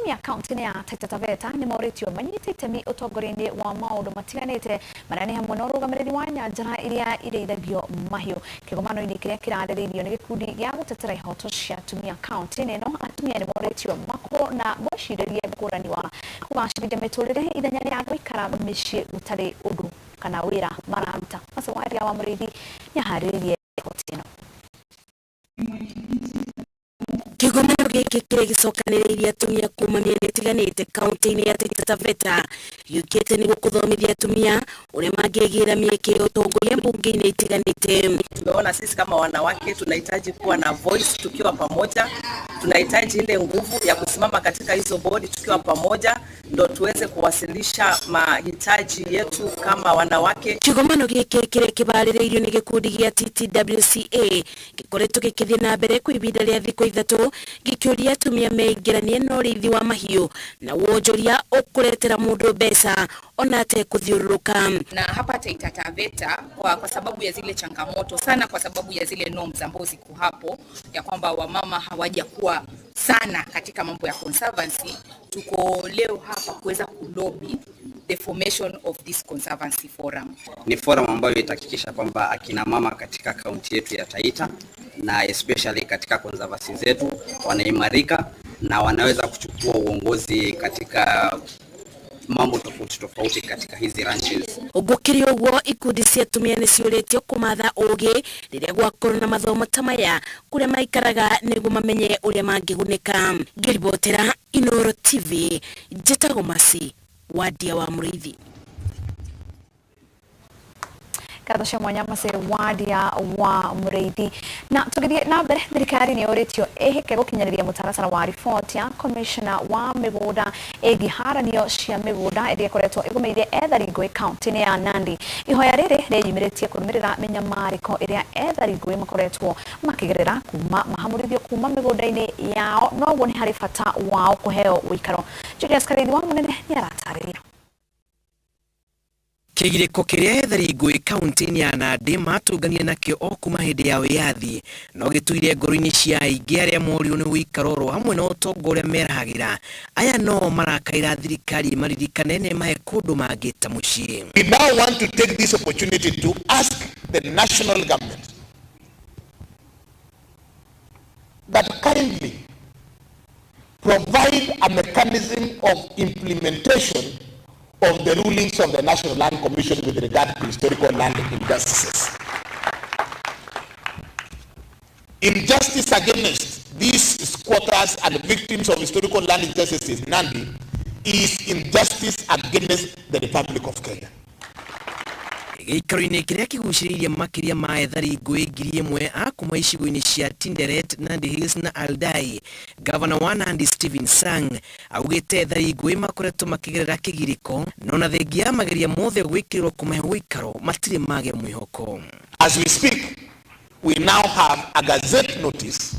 atumia kaunti ya Taita Taveta ni moritio manyite itemi utogorinde wa maundu matiganite marani hamwe no rugamiriri wa nyanjara iria ireithagio mahiu kigomano ini kiria kirarĩrĩirio ni gikundi gĩa gũtetera ihoto cia atumia kaunti ĩno atumia ni moritio mako na moshiririe ngũrani wa kũgacĩrithia mĩtũrĩre ithenya rĩa gũikara mĩciĩ gũtarĩ ũndũ kana wĩra mararuta Macawari wa Mũrĩithi yaharĩrĩirie riboti ĩno. Kigomano gĩkĩ kĩrĩa gĩcokanĩrĩirie atumia kuma mĩena ĩtiganĩte kaunti-inĩ ya Taita Taveta yũkĩte nĩguo kũthomithia atumia ũrĩa mangĩgĩra mĩeke ya ũtongoria mbunge-inĩ itiganĩte. Tumeona sisi kama wanawake tunahitaji kuwa na voice tukiwa pamoja, tunahitaji ile nguvu ya kusimama katika hizo bodi tukiwa pamoja ndio tuweze kuwasilisha mahitaji yetu kama wanawake. Kigomano gĩkĩ kĩrĩa kĩbarĩrĩirio nĩ gĩkundi gĩa TTWCA gĩkoretwo gĩkĩthiĩ na mbere kwa ihinda rĩa thikũ ithatũ gĩkĩũria atumia meingĩranie na ũrĩithi wa mahiũ na wonjoria ũkũretera mũndũ mbeca ona atekũthiũrũrũka. Na hapa Taita Taveta kwa sababu ya zile changamoto sana, kwa sababu ya zile norms ambazo ziko hapo ya kwamba wamama hawajakuwa sana katika mambo ya conservancy, tuko leo hapa kuweza kulobi the formation of this conservancy forum. Ni forum ambayo itahakikisha kwamba akina mama katika kaunti yetu ya Taita na especially katika conservancy zetu wanaimarika na wanaweza kuchukua uongozi katika mambo tofauti katika hizi ranches. Ũgũkĩrĩ ũguo ikundi cia atumia nĩ ciũrĩtio kũmatha ũgĩ rĩrĩa gwakorwo na mathomo ta maya kũrĩa maikaraga nĩguo mamenye ũrĩa mangĩgunĩka. Ngĩribotera Inooro TV, njĩtagwo Masi Wadia wa Mũrĩithi. Kadasha mwanya Wadia wa Mũrĩithi. Na tugithie na mbere thirikari ni yoretio eheke gukinyaniria mutaratara wa report ya commissioner wa migunda egiharanio cia migunda iria koretwo igumeire ethari ngui county ya Nandi. Ihoya riri reyumiritie kurumirira menyamariko iria ethari ngui makoretwo makigerera kuma mahamurithio kuma migunda-ini yao no woni hari bata wao kuheo uikaro. Julius Karithi wa Munene ni aratarĩria. Kĩgirĩko kĩrĩa ethari ngui kaunti-inĩ ya Nandi matũngania nakĩo o kuma hĩndĩ ya wĩyathi no gĩtuire ngoro-inĩ cia aingĩ arĩa morirwo nĩ ũikaroro hamwe na ũtonga ũrĩa merahagĩra. Aya no marakaĩra thirikari maririkane nĩ mahe kũndũ mangĩ ta mũciĩ. We now want to take this opportunity to ask the national government that kindly provide a mechanism of implementation of the rulings of the National Land Commission with regard to historical land injustices. Injustice against these squatters and victims of historical land injustices in Nandi is injustice against the Republic of Kenya. Gĩikaro-inĩ kĩrĩa kĩgucĩrĩirie makĩria ma ethari ngui ngiri ĩmwe a kuma icigo-inĩ cia Tinderet, Nandi Hills na Aldai, gavana wa Nandi Stephen Sang augĩte ethari ngui makoretwo makĩgerera kĩgirĩko no na thengia ya mageria mothe gwĩkĩrĩrwo kũmahe ũikaro matirĩ magĩa mwĩhoko. As we speak, we now have a gazette notice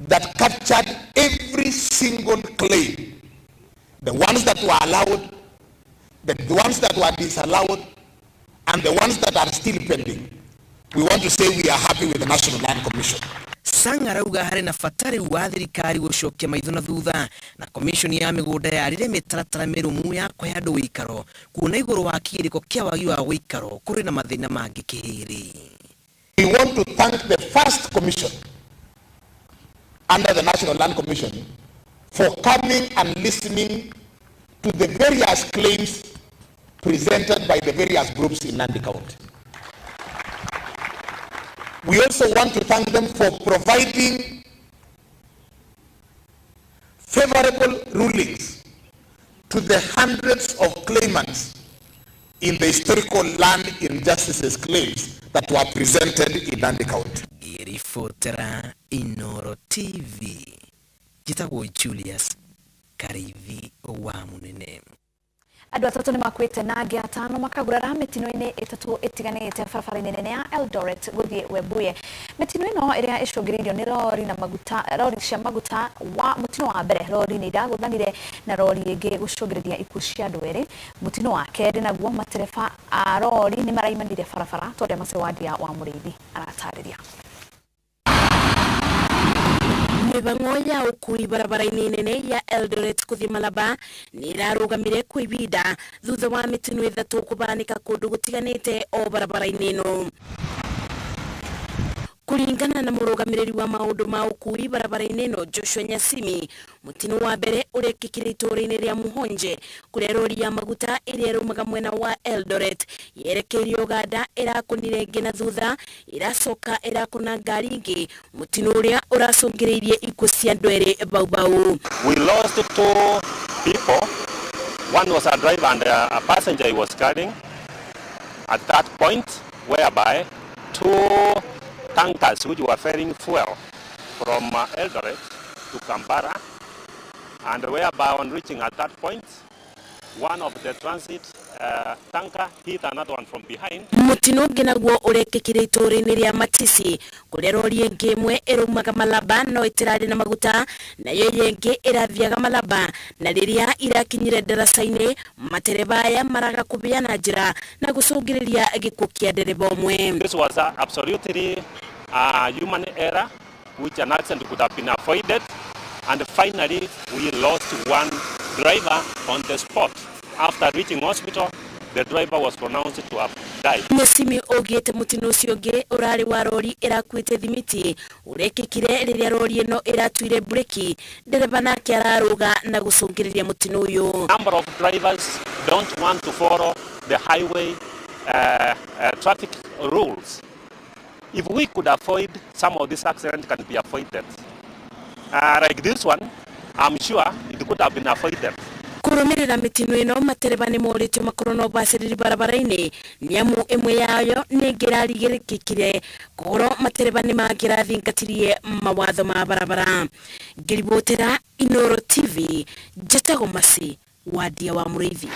that captured every single claim, the ones that were allowed, the ones that were disallowed, and the ones that are still pending. We want to say we are happy with the National Land Commission. Sang arauga harĩ na bata rĩu wa thirikari gũcokia maitho na thutha na commission ya mĩgũnda yarire mĩtaratara mĩrũmu ya kũhe andũ ũikaro kuona igũrũ wa kĩgirĩko kĩa wagi wa ũikaro kũrĩ na mathĩna mangĩ kĩhĩrĩ. We want to thank the first commission under the National Land Commission for coming and listening to the various claims presented by the various groups in Nandi County. We also want to thank them for providing favorable rulings to the hundreds of claimants in the historical land injustices claims that were presented in Nandi County. Ngĩribotera Inooro TV, njĩtagwo Julius Karithi wa Munene. Andũ atatũ nĩ makuĩte na angĩ atano makagurara mĩtino-inĩ ĩtatũ ĩtiganĩte barabara-inĩ nene ya Eldoret gũthiĩ Webuye. Mĩtino ĩno ĩrĩa ĩcũngĩrĩirio nĩ rori cia maguta wa mũtino wa mbere, rori nĩ iragũthanire na rori ĩngĩ gũcũngĩrĩria ikuũ cia andũ erĩ. Mũtino wa kerĩ naguo matereba a rori nĩ maraimanire barabara tondũ Macawari wa Mũrĩithi aratarĩria. mibango ya ukui barabara-inĩ nene ya Eldoret kuthi Malaba nĩrarugamire kwa ibida thutha wa mitino ithatu kubanika kundu gutiganite o barabara-inĩ ĩno. Kulingana na murugamiriri wa maundu ma ukui barabara-inĩ ĩno Joshua Nyasimi, mutino wa mbere urekĩkire itũũra-inĩ rĩa Muhonje kũrĩa rori ya maguta ĩrĩa ĩraumaga mwena wa Eldoret yerekeire Uganda ĩrakonire ĩngĩ na thutha ĩracoka ĩrakona ngari ingĩ, mutino ũrĩa ũracũngĩrĩirie ikuũ cia andũ erĩ bau. We lost 2 people. One was a driver and a passenger he was carrying at that point, whereby 2 tankers which were ferrying fuel from Eldoret to Kampala, and whereby on reaching at that point, one of the transit tanker hit another one from behind. Mutino ũngĩ naguo ũrekĩkire itũũra-inĩ rĩa Matisi kũrĩa rori ĩngĩ ĩmwe ĩraumaga Malaba no ĩtirarĩ na maguta, nayo ĩngĩ ĩrathiaga Malaba, na rĩrĩa irakinyire ndaraca-inĩ matereba aya maraga kũbeana njĩra na gũcũngĩrĩria gĩkuũ kĩa ndereba ũmwe. This was absolutely a human error which an accident could have been avoided, and finally we lost one driver on the spot. After reaching hospital, the driver was pronounced to have died. Nyasimi ogete mutino ũcio ũngĩ ũrarĩ wa rori ĩrakuĩte thimiti ũrekĩkire rĩrĩa rori ĩno ĩratuire breki, ndereba nake araruga na gũcũngĩrĩria mutino ũyũ. Number of drivers don't want to follow the highway traffic rules. If we could avoid some of these accidents can be avoided. Like this one, I'm sure it could have been avoided. Kurumirira mitino ĩno matereba nĩ moritũ makorwo na ũbacĩrĩri barabara-inĩ, nĩamu ĩmwe yayo nĩ ĩngĩrarigĩrĩkĩkire korwo matereba nĩ mangĩrathingatirie mawatho ma barabara. Ngĩribotera Inooro TV, Njĩtagwo Masi, Wadia wa Mũrĩithi.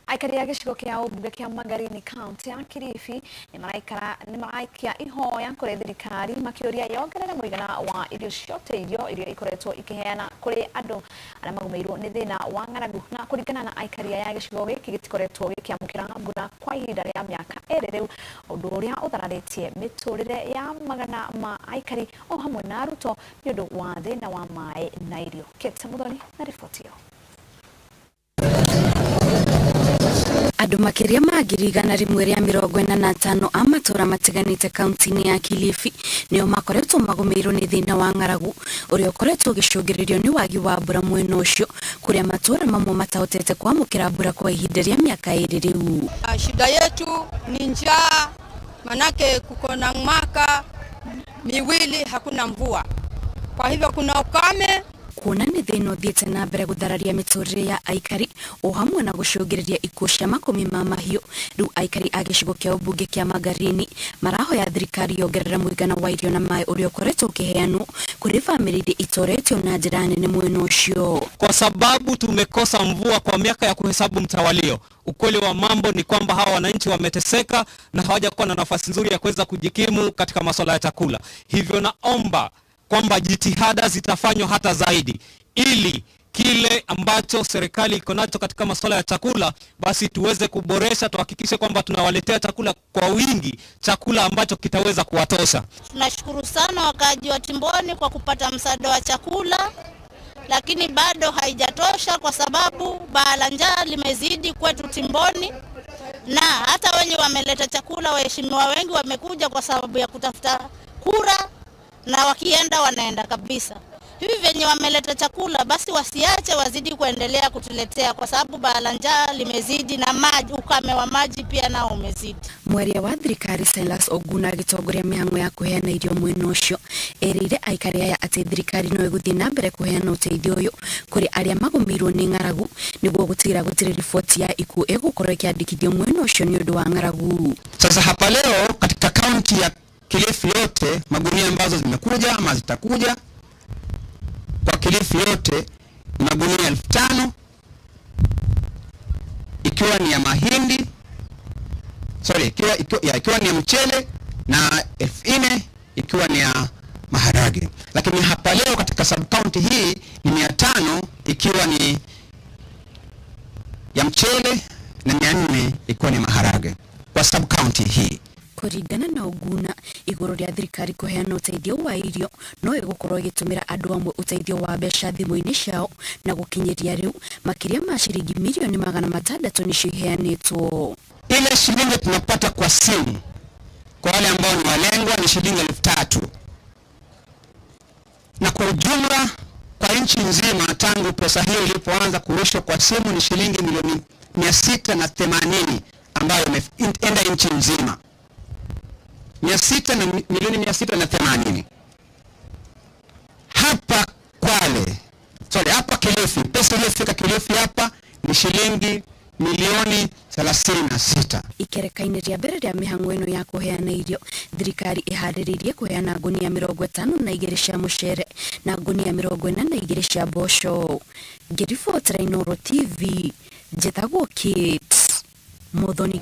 Aikari a gĩcigo kĩa ũmbunge kĩa Magarini kaunti ya Kilifi nĩ maraikia ihoya kũrĩ thirikari makĩũria yongerere mũigana wa irio cia ũteithio iria ikoretwo ikĩheana kũrĩ andũ arĩa magũmĩirwo nĩ thĩna wa ng'aragu. Na kũringana na aikari aya gĩcigo gĩkĩ gĩtikoretwo gĩkĩamũkĩra mbura kwa ihinda rĩa mĩaka ĩrĩ rĩu, ũndũ ũrĩa ũthararĩtie mĩtũrĩre ya magana ma aikari o hamwe na arutwo nĩ ũndũ wa thĩna wa maĩ na irio. Kate Muthoni na riboti ĩyo. Andũ makĩria ma 145 a matũũra matiganĩte kaunti-inĩ ya Kilifi nĩo makoretwo magũmĩirwo nĩ thĩna wa ng'aragu ũrĩa ũkoretwo ũgĩcũngĩrĩrio nĩ wagi wa mbura mwena ũcio, kũrĩa matũũra mamwe matahotete kwamũkĩra mbura kwa ihinda rĩa mĩaka ĩrĩ rĩu. Shida yetu ni njaa, manake kuko na mwaka miwili hakuna mvua, kwa hivyo kuna ukame. Kuona nĩ thĩna ũthiĩte na mbere gũthararia mĩtũrĩre ya aikari o hamwe na gũcũngĩrĩria ikuũ cia makũmi ma mahiũ, rĩu aikari a gĩcigo kĩa ũmbunge kĩa Magarini marahoya thirikari yongerere mũigana wa irio na maĩ ũrĩa ũkoretwo ũkĩheanwo kũrĩ bamĩrĩ iria itoretio na njĩra nene mwena ũcio. Kwa sababu tumekosa mvua kwa miaka ya kuhesabu mtawalio. Ukweli wa mambo ni kwamba hawa wananchi wameteseka na hawajakuwa na nafasi nzuri ya kuweza kujikimu katika masuala ya chakula. Hivyo naomba kwamba jitihada zitafanywa hata zaidi ili kile ambacho serikali iko nacho katika masuala ya chakula basi tuweze kuboresha, tuhakikishe kwamba tunawaletea chakula kwa wingi, chakula ambacho kitaweza kuwatosha. Tunashukuru sana wakaaji wa Timboni kwa kupata msaada wa chakula, lakini bado haijatosha kwa sababu baa la njaa limezidi kwetu Timboni, na hata wenye wameleta chakula, waheshimiwa wengi wamekuja kwa sababu ya kutafuta kura, na wakienda wanaenda kabisa. Hivi venye wameleta chakula basi wasiache, wazidi kuendelea kutuletea kwa sababu baa la njaa limezidi na maji, ukame wa maji pia nao umezidi. Mwaria wa thirikari Silas Oguna agĩtongoria mĩhang'o ya kũheana irio mwena ũcio erĩire aikari aya atĩ thirikari no ĩgũthiĩ na mbere kũheana ũteithio ũyũ kũrĩ arĩa magũmĩirwo nĩ ng'aragu nĩguo gũtigĩrĩra gũtirĩ riboti ya ikuũ ĩgũkorwo ĩkĩandĩkithio mwena ũcio nĩ ũndũ wa ng'aragu. Sasa hapa leo katika kaunti ya Kilifi yote magunia ambazo zimekuja ama zitakuja kwa Kilifi yote magunia 5,000 ikiwa ni ya mahindi, ikiwa ni ya mchele, na 4,000 ikiwa ni ya maharage. Lakini hapa leo katika sub county hii ni 500 ikiwa ni ya mchele na 400 ikiwa ni maharage kwa sub county hii. Kuringana na Oguna, iguru rĩa thirikari kuheana uteithio wa irio no igukorwo igitumira andu amwe uteithio wa mbeca thimu-ini ciao na gukinyiria riu makiria ma shilingi milioni 600 nicio iheanitwo. Ile shilingi tunapata kwa simu kwa wale ambao ni walengwa ni shilingi 3,000, na kwa ujumla kwa nchi nzima tangu pesa hiyo ilipoanza kurushwa kwa simu ni shilingi milioni 680 ambayo imeenda nchi nzima. Milioni 680. Hapa hapa Kilifi, pesa iliyofika Kilifi hapa ni shilingi milioni 36. Ikerekaine rĩa mbere rĩa mĩhang'o ĩno ya kũheana irio, thirikari iharĩrĩirie kũheana ngunia 52 cia mũcere na ngunia 42 cia mboco. Ngĩribotera Inooro TV, njĩtagwo Kate Muthoni.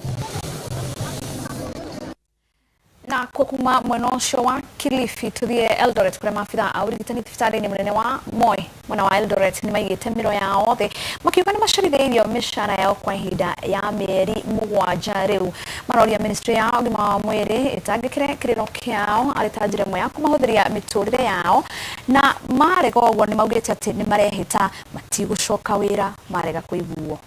Na kuma mwena ucio wa Kilifi tuthie Eldoret kuria maabitha a urigitani thibitarĩ-inĩ mũnene wa Moi mwena wa Eldoret nĩ maigĩte mĩro yao thĩ makiuga nĩ macerithĩirio mĩcara yao kwa ihinda ya mĩeri 7 rĩu. Maroria ministry ya ũgima wa mwĩrĩ ĩtangĩkĩre kĩrĩro kĩao arĩ ta njĩra ĩmwe ya kũmahũthĩria mĩtũrĩre yao, na marega ũguo nĩ maugĩte atĩ nĩ marehĩta matigũcoka wĩra marega kũiguo.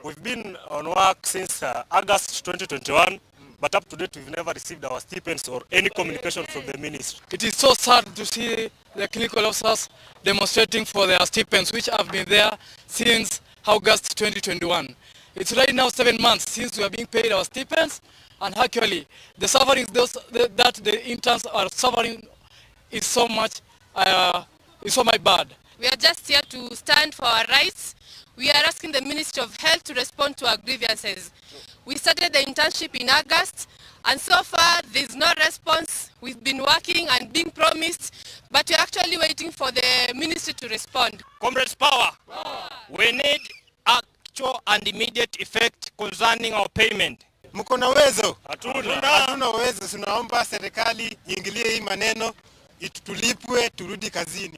We've been on work since August 2021, but up to date we've never received our stipends or any communication from the ministry. It is so sad to see the clinical officers demonstrating for their stipends, which have been there since August 2021. It's right now 7 months since we are being paid our stipends, and actually the suffering that the interns are suffering is so much bad. We are just here to stand for our rights. We are asking the Ministry of Health to respond to our grievances. We started the internship in August, and so far there's no response. We've been working and being promised, but we're actually waiting for the ministry to respond. Comrades, power! We need actual and immediate effect concerning our payment. Mko na uwezo? Hatuna uwezo. Tunaomba serikali iingilie hii maneno, itulipwe turudi kazini.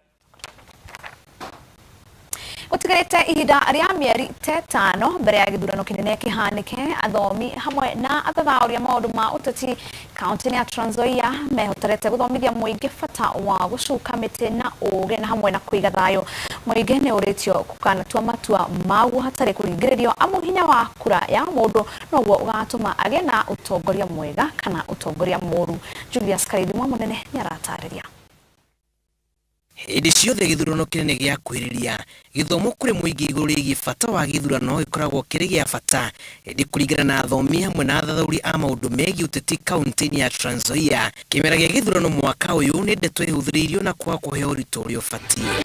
Gutigarite ihinda rĩa mĩeri 5 mbere ya gĩthurano kĩnene kĩhanĩke, athomi hamwe na athathaũri a maũndũ ma ũteti kaunti-inĩ ya Trans Nzoia mehotorete gũthomithia mũingĩ bata wa gũcuka mĩtĩ na ũũgĩ na hamwe na kũiga thayũ. Mũingĩ nĩ ũrĩtio gũkanatua matua maguo hatarĩ kũringĩrĩrio amu hinya wa kura ya mũndũ noguo ũgatũma agĩe na ũtongoria mwega kana ũtongoria mũũru. Julius Karithimwa mũnene nĩaratarĩria. Hĩndĩ ciothe gĩthurano kĩnene gĩa kwĩrĩria gĩthomo kũrĩ mũingĩ igũrũ rĩgiĩ bata wa gĩthurano gĩkoragwo kĩrĩ gĩa bata. Hĩndĩ kũringana na athomi hamwe na athathaũri a maũndũ megiĩ ũteti kaunti-inĩ ya Trans Nzoia, kĩmera gĩa gĩthurano mwaka ũyũ nĩ ndeto ĩhũthĩrĩirio na kwaga kũheo ũritũ ũrĩa ũbatiĩ.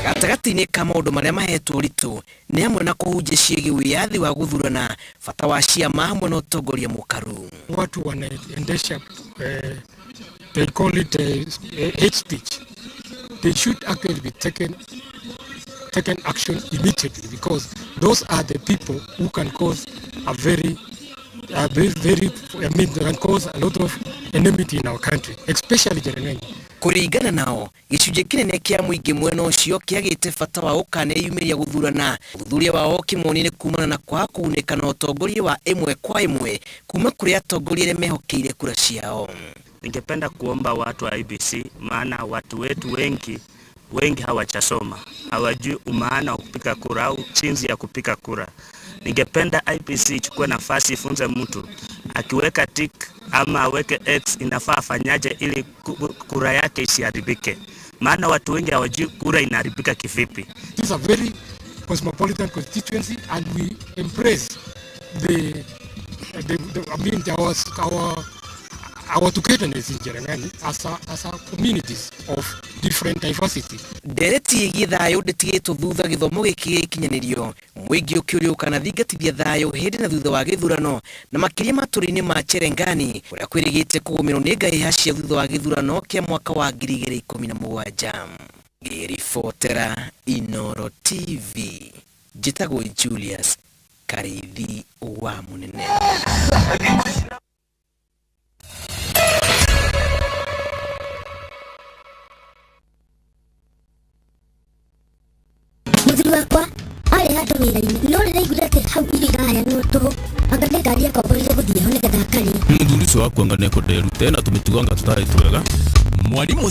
Gatagatĩ-inĩ ka maũndũ marĩa mahetwo ũritũ nĩ hamwe na kũhunjia ciĩgiĩ wĩyathi wa gũthurana, bata wa ciama hamwe na ũtongoria mũkaru. Watu wanaendesha they call it hate speech. They should actually be taken action immediately, because those are the people who can cause can cause a lot of enmity in our country, especially Jeremani. Kũringana nao, gĩcunjĩ kĩnene kĩa mũingĩ mwena ũcio kĩagĩte bata wa gũkaneyumĩria gũthurana. Ũthuthuria wao kĩmoni-inĩ kumana na kwaga kũgunĩka na ũtongoria wa ĩmwe kwa ĩmwe kuma kũrĩ atongoria arĩa mehokeire kura ciao. Ningependa kuomba watu wa IBC, maana watu wetu wengi hawajasoma, hawajui umaana wa kupiga kura au jinsi ya kupiga kura. Ningependa IBC ichukue nafasi ifunze mtu akiweka tick ama aweke X inafaa afanyaje ili kura yake isiharibike, maana watu wengi hawajui kura inaharibika kivipi. This is a very cosmopolitan constituency, and we embrace our togetherness in Jeremani as a communities of different diversity. Ndereti ĩgiĩ thayũ ndĩtigĩtwo thutha gĩthomo gĩkĩ gĩkinyanĩrio, mũingĩ ũkĩũrio ũkanathingatithia thayũ hĩndĩ na thutha wa gĩthurano, na makĩria matũũra-inĩ ma Cherangani ũrĩa kwĩrĩgĩte kũgũmĩrwo nĩ ngahĩha cia thutha wa gĩthurano kĩa mwaka wa 2017. Ngĩribotera Inooro TV, njĩtagwo Julius Karithi wa mũnene. Wakwa ndari hatu wira-ini no rĩrĩa igurĩte hau irigaya no tũhũ anga nĩ ngari yakomborire gũthiĩ ho nĩgetha akarĩe. Mũthuri ũcio waku anga nĩ ekũnderute na tũmĩtugo anga tũtarĩ twega. Mwalimu